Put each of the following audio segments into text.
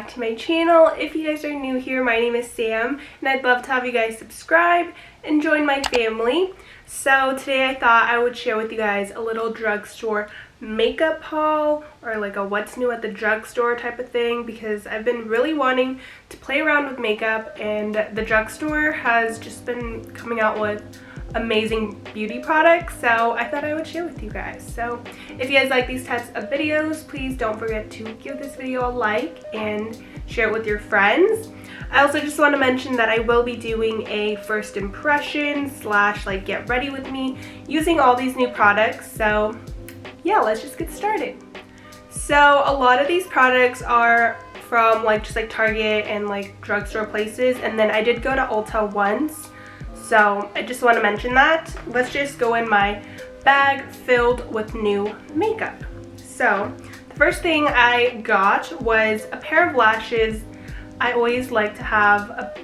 back to my channel. If you guys are new here, my name is Sam and I'd love to have you guys subscribe and join my family. So today I thought I would share with you guys a little drugstore makeup haul, or like a what's new at the drugstore type of thing, because I've been really wanting to play around with makeup and the drugstore has just been coming out with amazing beauty products, so I thought I would share with you guys. So if you guys like these types of videos, please don't forget to give this video a like and share it with your friends. I also just want to mention that I will be doing a first impression slash like get ready with me using all these new products. So yeah, let's just get started. So a lot of these products are from just like Target and like drugstore places, and then I did go to Ulta once. So I just want to mention that. Let's just go in my bag filled with new makeup. So the first thing I got was a pair of lashes. I always like to have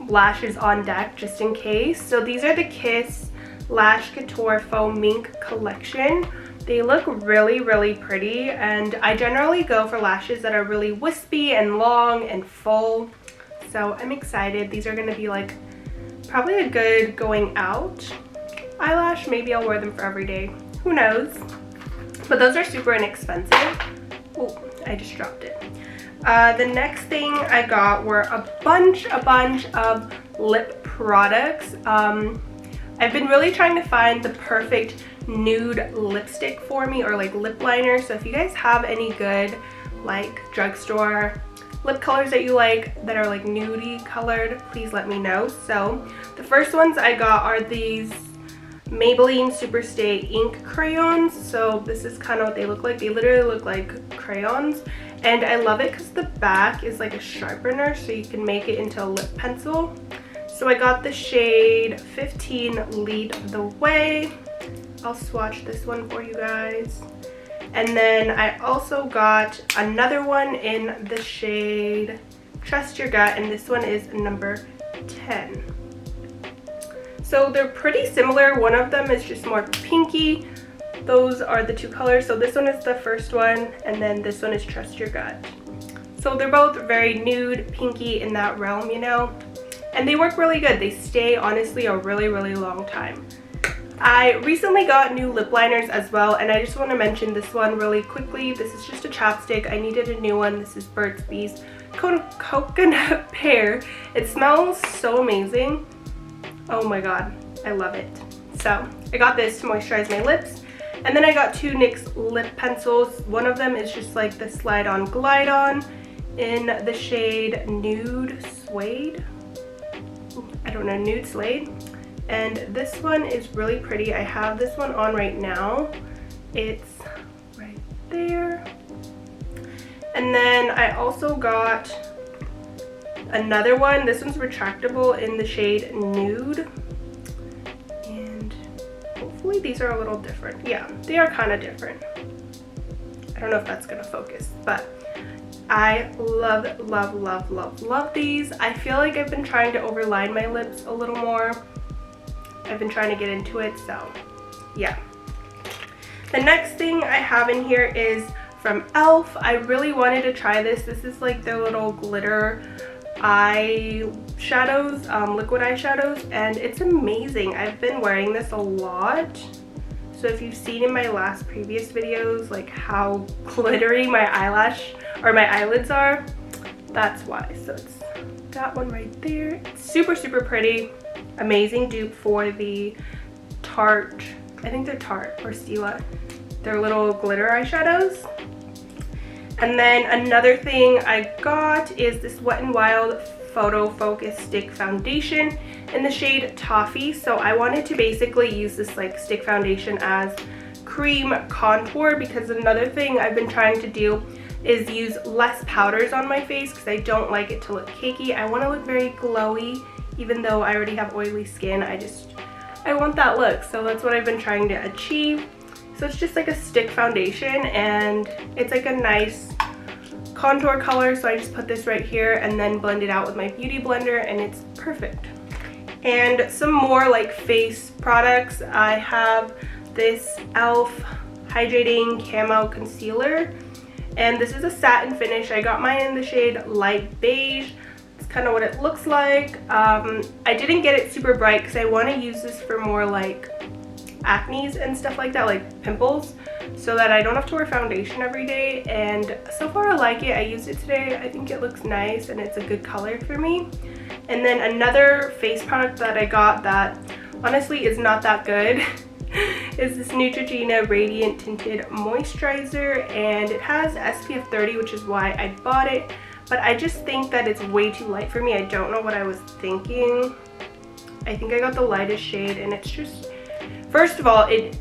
lashes on deck just in case. So these are the Kiss Lash Couture Faux Mink collection. They look really, really pretty, and I generally go for lashes that are really wispy and long and full. So I'm excited. These are going to be like probably a good going out eyelash. Maybe I'll wear them for every day, who knows. But those are super inexpensive. Oh, I just dropped it. The next thing I got were a bunch of lip products. I've been really trying to find the perfect nude lipstick for me, or like lip liner. So if you guys have any good like drugstore lip colors that you like that are like nudie colored, please let me know. So the first ones I got are these Maybelline Superstay ink crayons. So this is kind of what they look like. They literally look like crayons, and I love it because the back is like a sharpener, so you can make it into a lip pencil. So I got the shade 15 Lead the Way. I'll swatch this one for you guys. And then I also got another one in the shade Trust Your Gut, and this one is number 10. So they're pretty similar. One of them is just more pinky. Those are the two colors. So this one is the first one, and then this one is Trust Your Gut. So they're both very nude, pinky in that realm, you know. And they work really good. They stay honestly a really, really long time. I recently got new lip liners as well, and I just want to mention this one really quickly. This is just a chapstick. I needed a new one. This is Burt's Bees Coconut Pear. It smells so amazing. Oh my god, I love it. So I got this to moisturize my lips. And then I got two NYX lip pencils. One of them is just like the Slide On Glide On in the shade Nude Suede. I don't know, Nude Suede. And this one is really pretty. I have this one on right now. It's right there. And then I also got another one. This one's retractable in the shade Nude. And hopefully these are a little different. Yeah, they are kind of different. I don't know if that's gonna focus, but I love, love, love, love, love these. I feel like I've been trying to overline my lips a little more. I've been trying to get into it, so yeah. The next thing I have in here is from e.l.f. I really wanted to try this. This is like their little glitter eyeshadows, liquid eyeshadows, and it's amazing. I've been wearing this a lot. So if you've seen in my previous videos like how glittery my eyelash or my eyelids are, that's why. So it's that one right there. It's super, super pretty. Amazing dupe for the Tarte, I think they're Tarte or Stila. They're little glitter eyeshadows. And then another thing I got is this Wet n Wild Photo Focus Stick Foundation in the shade Toffee. So I wanted to basically use this like stick foundation as cream contour, because another thing I've been trying to do is use less powders on my face because I don't like it to look cakey. I want to look very glowy. Even though I already have oily skin, I want that look. So that's what I've been trying to achieve. So it's just like a stick foundation, and it's like a nice contour color. So I just put this right here and then blend it out with my beauty blender, and it's perfect. And some more like face products. I have this e.l.f. Hydrating Camo Concealer. And this is a satin finish. I got mine in the shade light beige. It's kind of what it looks like. I didn't get it super bright because I want to use this for more like acne and stuff like that, like pimples, so that I don't have to wear foundation every day. And so far I like it. I used it today. I think it looks nice and it's a good color for me. And then another face product that I got that honestly is not that good is this Neutrogena Radiant Tinted Moisturizer, and it has SPF 30, which is why I bought it, but I just think that it's way too light for me. I don't know what I was thinking. I think I got the lightest shade, and it's just, first of all, it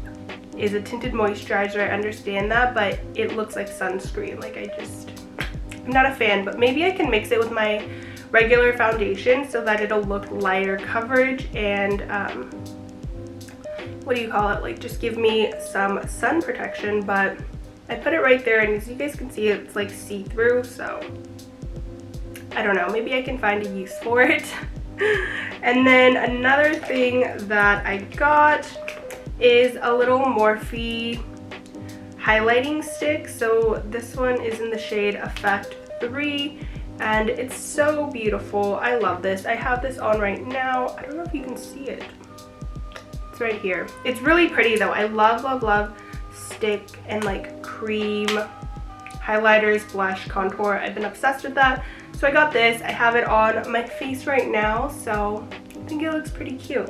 is a tinted moisturizer, I understand that, but it looks like sunscreen. Like I'm not a fan, but maybe I can mix it with my regular foundation so that it'll look lighter coverage and what do you call it, like just give me some sun protection. But I put it right there, and as you guys can see, it's like see-through, so I don't know, maybe I can find a use for it. And then another thing that I got is a little Morphe highlighting stick. So this one is in the shade Effect 3, and it's so beautiful. I love this. I have this on right now. I don't know if you can see it. It's right here. It's really pretty though. I love, love, love stick and like cream highlighters, blush, contour. I've been obsessed with that. So I got this. I have it on my face right now, so I think it looks pretty cute.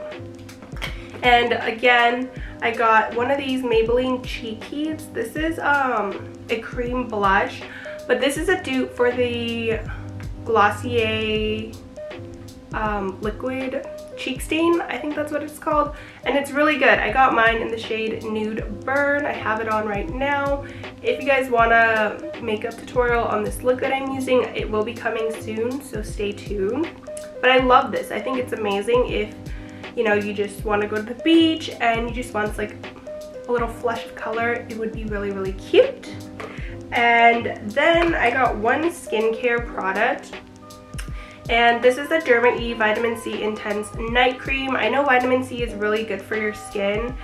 And again, I got one of these Maybelline Cheek Heats. This is a cream blush, but this is a dupe for the Glossier liquid cheek stain. I think that's what it's called, and it's really good. I got mine in the shade Nude Burn. I have it on right now. If you guys want a makeup tutorial on this look that I'm using, it will be coming soon, so stay tuned. But I love this. I think it's amazing if, you know, you just want to go to the beach and you just want like a little flush of color. It would be really, really cute. And then I got one skincare product, and this is the Derma E Vitamin C Intense Night Cream. I know vitamin C is really good for your skin.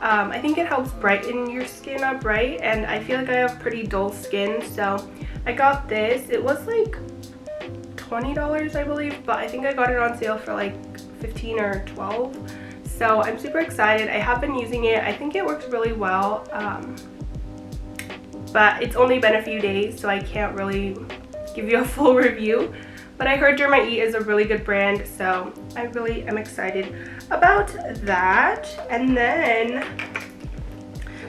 I think it helps brighten your skin up, right? And I feel like I have pretty dull skin, so I got this. It was like $20, I believe, but I think I got it on sale for like 15 or 12. So I'm super excited. I have been using it. I think it works really well, but it's only been a few days, so I can't really give you a full review. But I heard Derma E is a really good brand, so I really am excited about that. And then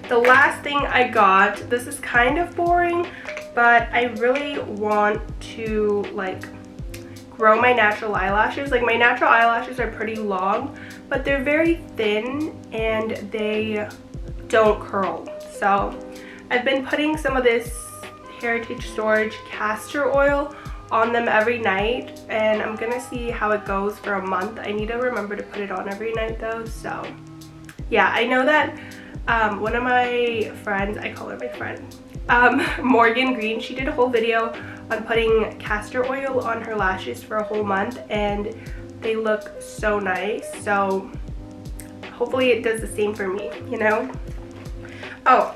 the last thing I got, this is kind of boring, but I really want to like grow my natural eyelashes. Like my natural eyelashes are pretty long, but they're very thin and they don't curl. So I've been putting some of this Heritage Storage castor oil on them every night, and I'm gonna see how it goes for a month. I need to remember to put it on every night though. So yeah, I know that one of my friends, I call her my friend, Morgan Green, she did a whole video on putting castor oil on her lashes for a whole month, and they look so nice. So hopefully it does the same for me, you know. Oh,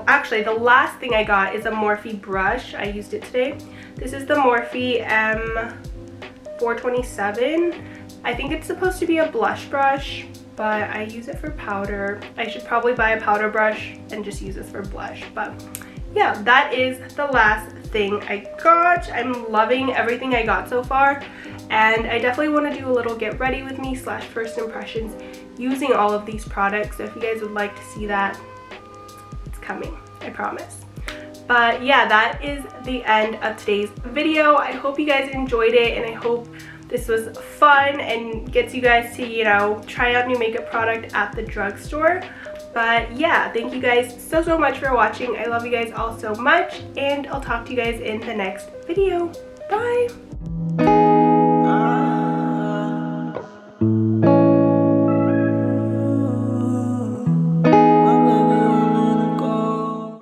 actually the last thing I got is a Morphe brush. I used it today. This is the Morphe M427. I think it's supposed to be a blush brush, but I use it for powder. I should probably buy a powder brush and just use this for blush. But yeah, that is the last thing I got. I'm loving everything I got so far, and I definitely want to do a little get ready with me / first impressions using all of these products. So if you guys would like to see that, it's coming, I promise. But yeah, that is the end of today's video. I hope you guys enjoyed it, and I hope this was fun and gets you guys to, you know, try out new makeup product at the drugstore. But yeah, thank you guys so much for watching. I love you guys all so much, and I'll talk to you guys in the next video. Bye!